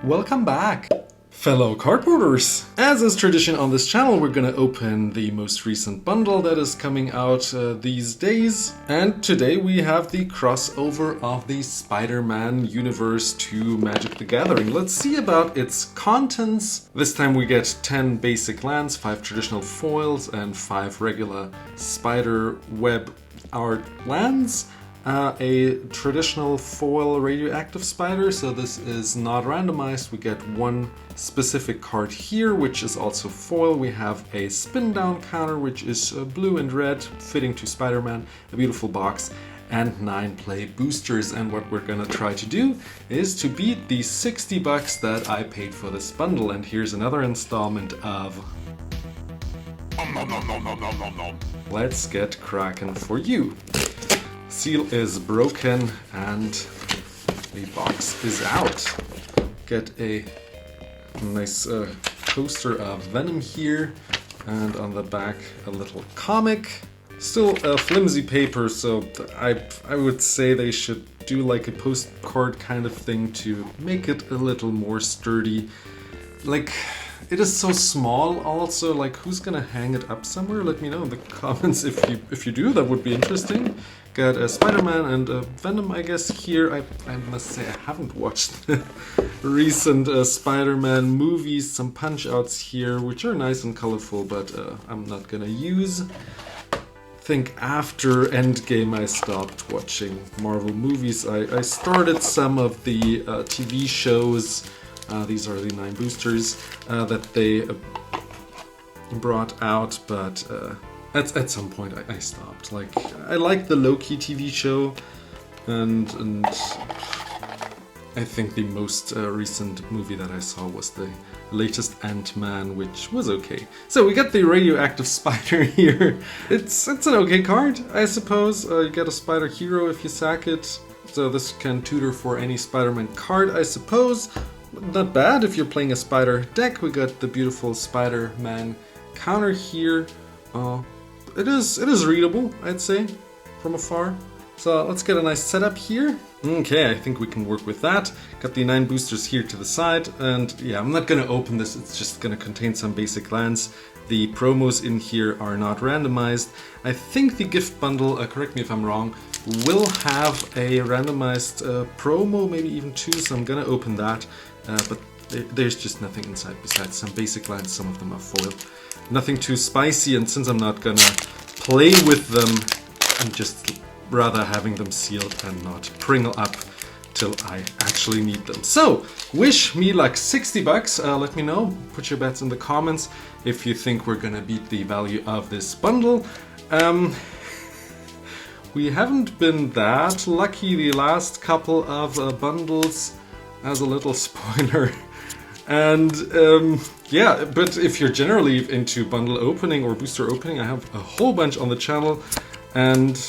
Welcome back, fellow cardboarders! As is tradition on this channel, we're gonna open the most recent bundle that is coming out these days. And today we have the crossover of the Spider-Man universe to Magic the Gathering. Let's see about its contents. This time we get 10 basic lands, 5 traditional foils, and 5 regular spider web art lands. A traditional foil radioactive spider, so this is not randomized. We get one specific card here, which is also foil. We have a spin down counter, which is blue and red, fitting to Spider-Man, a beautiful box, and 9 play boosters. And what we're gonna try to do is to beat the 60 bucks that I paid for this bundle. And here's another installment of Let's Get Crackin' for you. Seal is broken and the box is out. Get a nice poster of Venom here, and on the back a little comic. Still flimsy paper, so I would say they should do like a postcard kind of thing to make it a little more sturdy. Like, it is so small also, like who's gonna hang it up somewhere? Let me know in the comments if you do, that would be interesting. Got a Spider-Man and a Venom, I guess, here. I must say I haven't watched the recent Spider-Man movies. Some punch-outs here, which are nice and colorful, but I'm not gonna use. I think after Endgame I stopped watching Marvel movies. I started some of the TV shows. These are the 9 boosters that they brought out, but at some point I stopped. Like, I liked the Loki TV show, and I think the most recent movie that I saw was the latest Ant-Man, which was okay. So we got the radioactive spider here. It's an okay card, I suppose. You get a spider hero if you sack it. So this can tutor for any Spider-Man card, I suppose. Not bad if you're playing a spider deck. We got the beautiful Spider-Man counter here. It is readable, I'd say, from afar. So let's get a nice setup here. Okay, I think we can work with that. Got the 9 boosters here to the side, and yeah, I'm not gonna open this. It's just gonna contain some basic lands. The promos in here are not randomized. I think the gift bundle, correct me if I'm wrong, will have a randomized promo, maybe even 2, so I'm gonna open that. But there's just nothing inside besides some basic lines. Some of them are foil. Nothing too spicy, and since I'm not gonna play with them, I'm just rather having them sealed and not pringle up till I actually need them. So, wish me luck. 60 bucks, let me know. Put your bets in the comments if you think we're gonna beat the value of this bundle. We haven't been that lucky the last couple of bundles, as a little spoiler. And yeah, but if you're generally into bundle opening or booster opening, I have a whole bunch on the channel, and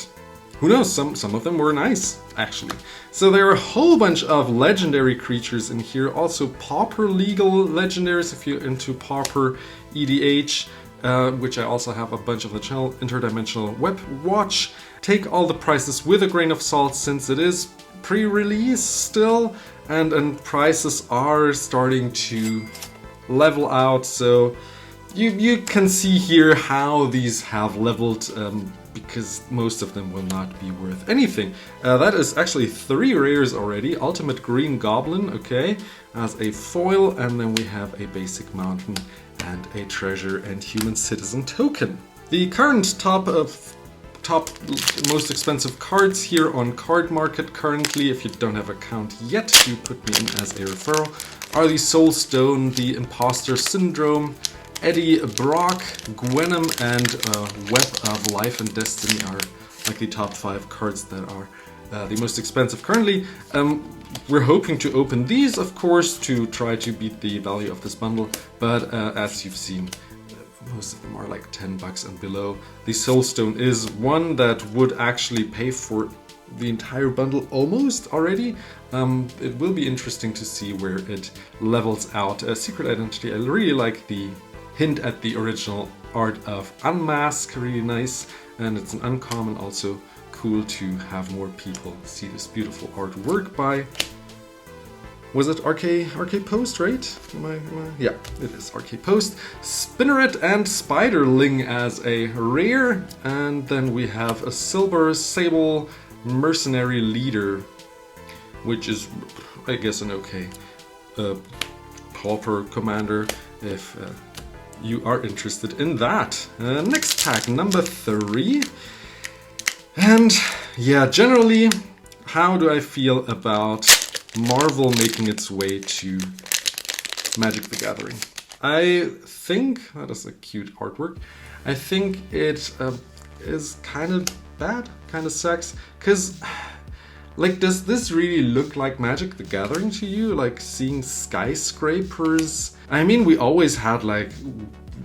who knows, some of them were nice, actually. So there are a whole bunch of legendary creatures in here, also Pauper legal legendaries if you're into Pauper EDH, which I also have a bunch of the channel. Interdimensional Web Watch. Take all the prices with a grain of salt, since it is pre-release still, and prices are starting to level out, so you can see here how these have leveled, because most of them will not be worth anything. That is actually 3 rares already. Ultimate Green Goblin, okay, as a foil, and then we have a basic mountain and a treasure and human citizen token. The current top most expensive cards here on Card Market currently, if you don't have an account yet, you put me in as a referral, are the Soul Stone, the Imposter Syndrome, Eddie Brock, Gwenom, and Web of Life and Destiny are like the top 5 cards that are the most expensive currently. We're hoping to open these, of course, to try to beat the value of this bundle, but as you've seen, most of them are like 10 bucks and below. The Soulstone is one that would actually pay for the entire bundle almost already. It will be interesting to see where it levels out. Secret Identity, I really like the hint at the original art of Unmask, really nice, and it's an uncommon, also cool to have more people see this beautiful artwork by Was it RK Post, right? Yeah, it is RK Post. Spinneret and Spiderling as a rare, and then we have a Silver Sable Mercenary Leader, which is, I guess, an okay pauper commander if you are interested in that. Next pack, number 3. And yeah, generally, how do I feel about Marvel making its way to Magic the Gathering? I think, that is a cute artwork, I think it is kind of bad, kind of sucks, because, like, does this really look like Magic the Gathering to you? Like, seeing skyscrapers? I mean, we always had, like,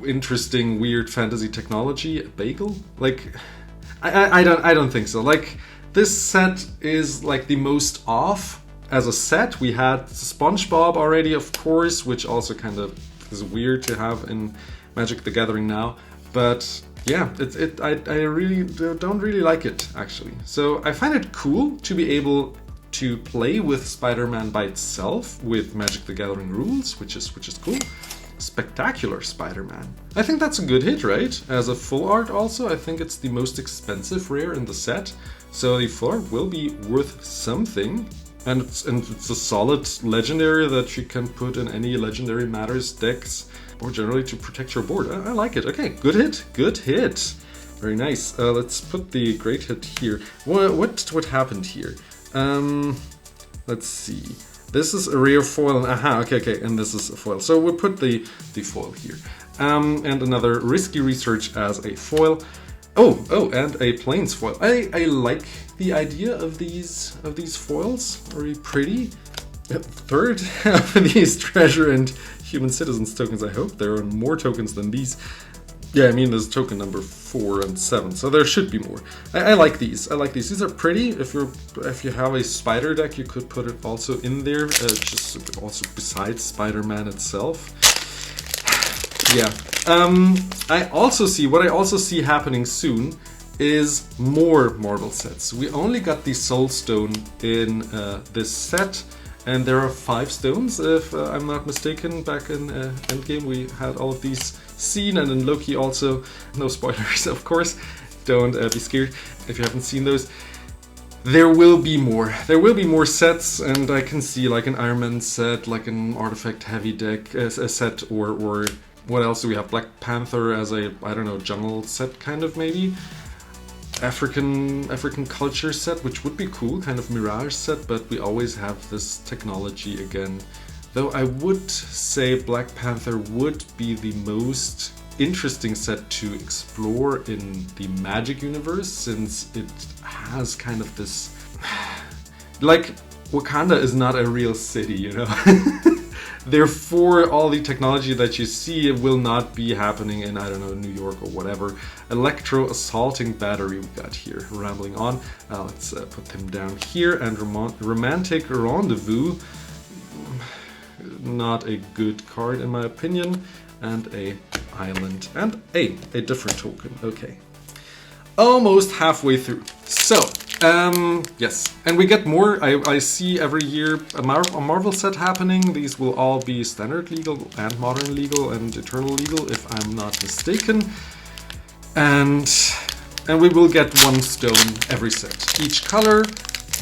interesting, weird fantasy technology. A bagel? Like, I don't think so. Like, this set is, like, the most off. As a set, we had SpongeBob already, of course, which also kind of is weird to have in Magic the Gathering now. But yeah, I really don't really like it, actually. So I find it cool to be able to play with Spider-Man by itself with Magic the Gathering rules, which is cool. Spectacular Spider-Man. I think that's a good hit, right? As a full art also, I think it's the most expensive rare in the set. So the full art will be worth something. And it's a solid legendary that you can put in any Legendary Matters decks, or generally to protect your board. I like it. Okay, good hit, good hit. Very nice. Let's put the great hit here. What happened here? Let's see. This is a rare foil. Aha, okay, and this is a foil. So we'll put the foil here. And another Risky Research as a foil. Oh, and a Plains foil. I like the idea of these foils. Very pretty. Third of these Treasure and Human Citizens tokens. I hope there are more tokens than these. Yeah, I mean, there's token number 4 and 7, so there should be more. I like these. I like these. These are pretty. If you have a spider deck, you could put it also in there, just also besides Spider-Man itself. Yeah. I also see happening soon is more Marvel sets. We only got the Soul Stone in this set, and there are 5 stones, if I'm not mistaken. Back in Endgame, we had all of these seen, and in Loki also. No spoilers, of course. Don't be scared if you haven't seen those. There will be more. There will be more sets, and I can see like an Iron Man set, like an Artifact heavy deck a set, or what else do we have? Black Panther as a, I don't know, jungle set kind of maybe. African culture set, which would be cool, kind of Mirage set, but we always have this technology again. Though I would say Black Panther would be the most interesting set to explore in the Magic universe, since it has kind of this... like, Wakanda is not a real city, you know? Therefore, all the technology that you see will not be happening in, I don't know, New York or whatever. Electro Assaulting Battery we got here, rambling on. Let's put them down here. And Romantic Rendezvous, not a good card in my opinion. And a Island, and a different token, okay. Almost halfway through. So, yes, and we get more. I see every year a Marvel set happening. These will all be Standard Legal and Modern Legal and Eternal Legal, if I'm not mistaken. And we will get 1 stone every set. Each color,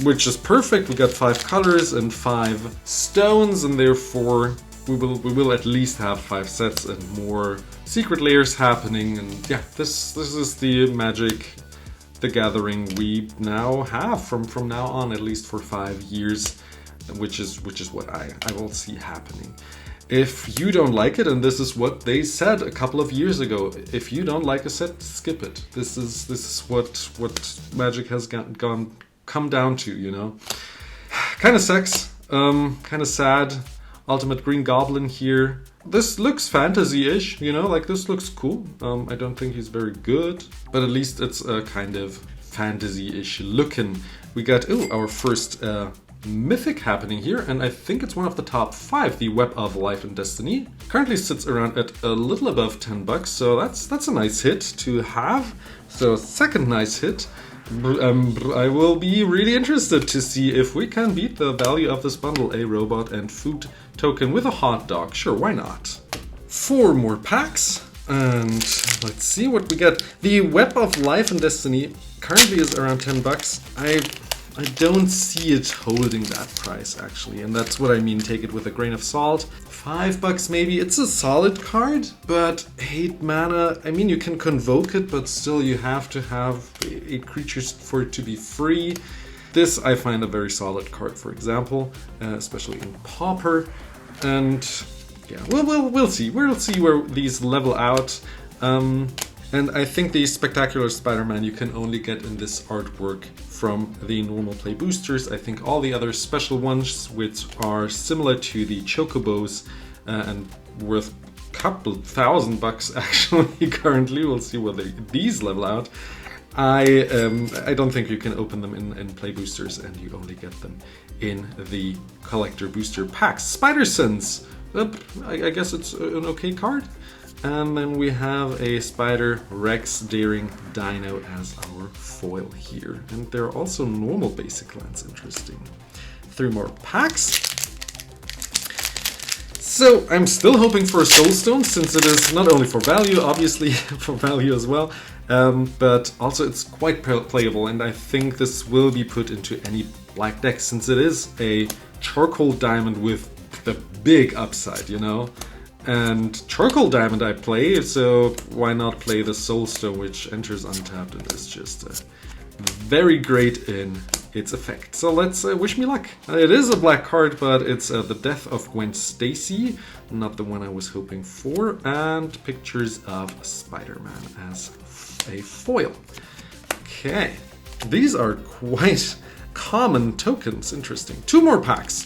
which is perfect. We got 5 colors and 5 stones, and therefore we will at least have 5 sets and more secret layers happening. And yeah, this is the Magic the Gathering we now have from now on, at least for 5 years, which is what I will see happening. If you don't like it, and this is what they said a couple of years ago, if you don't like a set, skip it. This is what Magic has come down to, you know. Kind of sucks, kind of sad. Ultimate Green Goblin here. This looks fantasy-ish, you know, like this looks cool. I don't think he's very good, but at least it's a kind of fantasy-ish looking. We got, our first mythic happening here, and I think it's one of the top 5, the Web of Life and Destiny. Currently sits around at a little above $10, so that's a nice hit to have. So second nice hit. I will be really interested to see if we can beat the value of this bundle. A robot and food token with a hot dog. Sure, why not? 4 more packs. And let's see what we get. The Web of Life and Destiny currently is around 10 bucks. I don't see it holding that price actually, and that's what I mean, take it with a grain of salt. 5 bucks maybe. It's a solid card, but 8 mana, I mean you can convoke it, but still you have to have 8 creatures for it to be free. This I find a very solid card, for example, especially in Pauper. And yeah, we'll see. We'll see where these level out. And I think the Spectacular Spider-Man you can only get in this artwork from the normal play boosters. I think all the other special ones, which are similar to the Chocobos and worth a couple $1,000 actually currently. We'll see whether these level out. I don't think you can open them in play boosters, and you only get them in the collector booster packs. Spider Sense, I guess it's an okay card. And then we have a Spider Rex Daring Dino as our foil here. And there are also normal basic lands, interesting. 3 more packs. So I'm still hoping for a Soulstone, since it is not only for value, obviously for value as well, but also it's quite playable, and I think this will be put into any black deck, since it is a Charcoal Diamond with the big upside, you know? And Charcoal Diamond I play, so why not play the Soulstone, which enters untapped and is just very great in its effect. So let's wish me luck. It is a black card, but it's the Death of Gwen Stacy, not the one I was hoping for, and pictures of Spider-Man as a foil. Okay, these are quite common tokens, interesting. 2 more packs.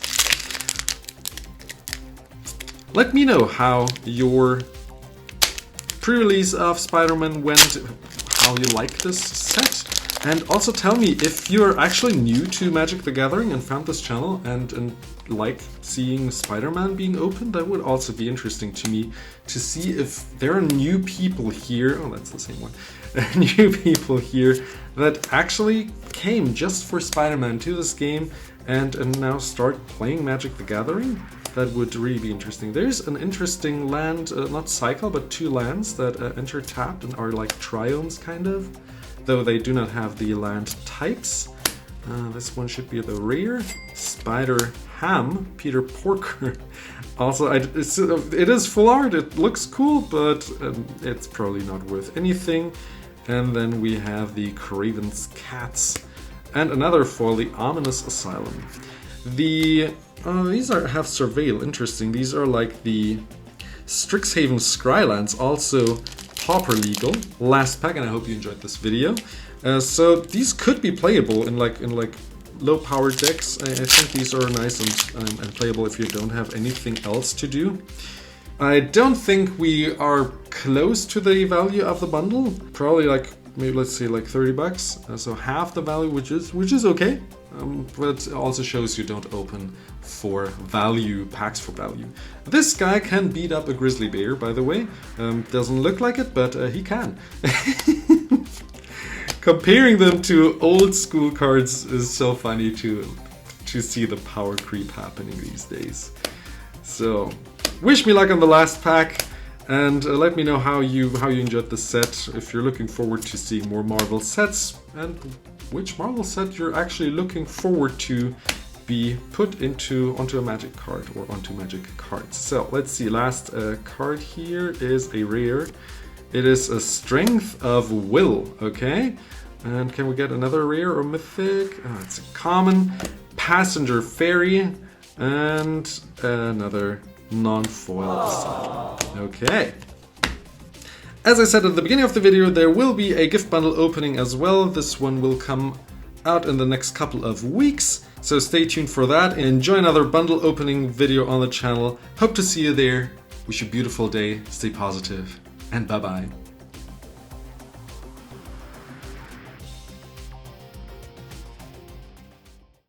Let me know how your pre-release of Spider-Man went, how you like this set, and also tell me if you're actually new to Magic the Gathering and found this channel and like seeing Spider-Man being opened. That would also be interesting to me to see if there are new people here, oh that's the same one, new people here that actually came just for Spider-Man to this game and now start playing Magic the Gathering. That would really be interesting. There's an interesting land, not cycle, but 2 lands that enter tapped and are like triomes kind of, though they do not have the land types. This one should be the rare. Spider Ham, Peter Porker. Also, it is full art, it looks cool, but it's probably not worth anything. And then we have the Craven's Cats. And another foil, the Ominous Asylum. These have Surveil, interesting. These are like the Strixhaven Scrylands, also Pauper legal. Last pack, and I hope you enjoyed this video. So these could be playable in like low power decks. I think these are nice and playable if you don't have anything else to do. I don't think we are close to the value of the bundle. Probably like, maybe let's say like 30 bucks. So half the value, which is okay. But it also shows you don't open for value, packs for value. This guy can beat up a grizzly bear, by the way. Doesn't look like it, but he can. Comparing them to old school cards is so funny to see the power creep happening these days. So, wish me luck on the last pack, and let me know how you enjoyed the set. If you're looking forward to seeing more Marvel sets, and which Marvel set you're actually looking forward to be put onto a Magic card or onto Magic cards. So let's see, last card here is a rare. It is a Strength of Will, okay? And can we get another rare or mythic? Oh, it's a common. Passenger Fairy, and another non-foil. Okay. As I said at the beginning of the video, there will be a gift bundle opening as well. This one will come out in the next couple of weeks, so stay tuned for that. Enjoy another bundle opening video on the channel. Hope to see you there. Wish you a beautiful day, stay positive, and bye-bye.